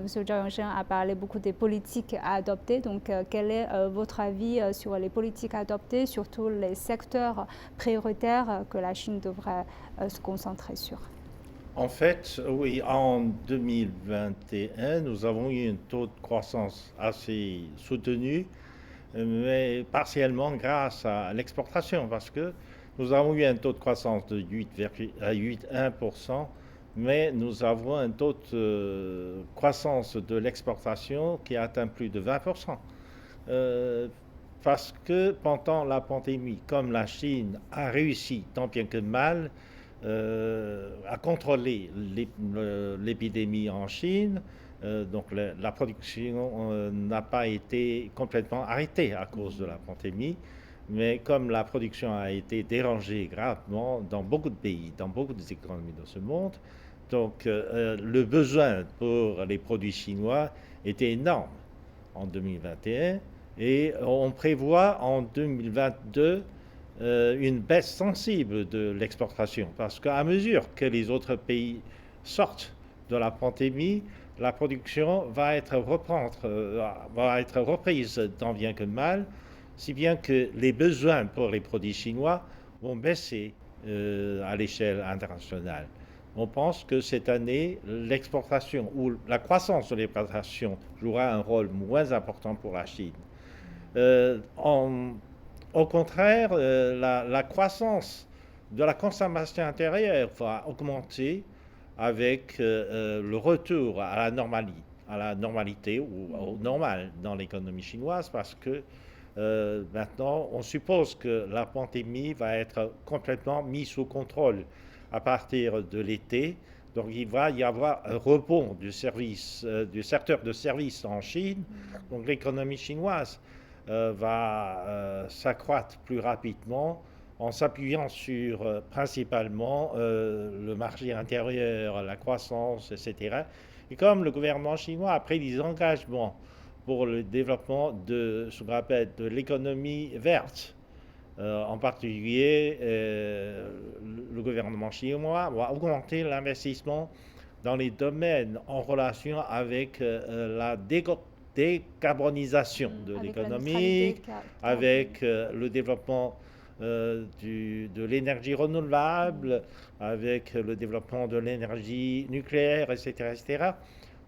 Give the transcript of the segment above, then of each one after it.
Monsieur Zhao Yongsheng a parlé beaucoup des politiques à adopter. Donc, quel est votre avis sur les politiques à adopter, surtout les secteurs prioritaires que la Chine devrait se concentrer sur? En fait, oui, en 2021, nous avons eu un taux de croissance assez soutenu, mais partiellement grâce à l'exportation, parce que nous avons eu un taux de croissance de 8,1%, mais nous avons un taux de croissance de l'exportation qui a atteint plus de 20%. Euh, Parce que pendant la pandémie, comme la Chine a réussi tant bien que mal à contrôler l'épidémie en Chine, donc la production n'a pas été complètement arrêtée à cause de la pandémie, mais comme la production a été dérangée gravement dans beaucoup de pays, dans beaucoup d'économies de ce monde, donc le besoin pour les produits chinois était énorme en 2021 et on prévoit en 2022 une baisse sensible de l'exportation parce qu'à mesure que les autres pays sortent de la pandémie, la production va être reprise tant bien que mal, si bien que les besoins pour les produits chinois vont baisser à l'échelle internationale. On pense que cette année, l'exportation ou la croissance de l'exportation jouera un rôle moins important pour la Chine. Euh, en- Au contraire, la croissance de la consommation intérieure va augmenter avec le retour à la normalité ou au normal dans l'économie chinoise parce que maintenant on suppose que la pandémie va être complètement mise sous contrôle à partir de l'été. Donc il va y avoir un rebond du secteur de services en Chine. Donc l'économie chinoise va s'accroître plus rapidement en s'appuyant sur principalement le marché intérieur, la croissance, etc. Et comme le gouvernement chinois a pris des engagements pour le développement de ce qu'on appelle de l'économie verte, en particulier, le gouvernement chinois va augmenter l'investissement dans les domaines en relation avec la décarbonisation de Avec la neutralité l'économie, avec le développement de l'énergie renouvelable, avec le développement de l'énergie nucléaire, etc., etc.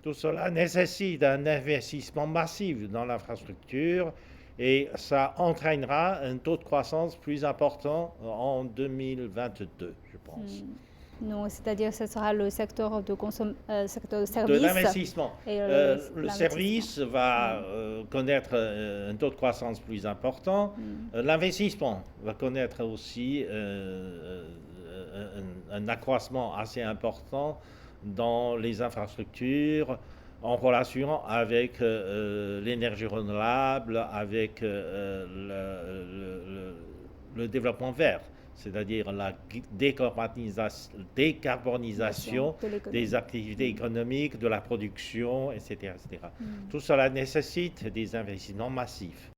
Tout cela nécessite un investissement massif dans l'infrastructure et ça entraînera un taux de croissance plus important en 2022, je pense. Non, c'est-à-dire que ce sera le secteur secteur de De service l'investissement. et Le l'investissement. service va connaître un taux de croissance plus important. L'investissement va connaître aussi un accroissement assez important dans les infrastructures en relation avec l'énergie renouvelable, avec le développement vert, c'est-à-dire la décarbonisation De des l'économie. activités économiques, de la production, etc., etc. Tout cela nécessite des investissements massifs.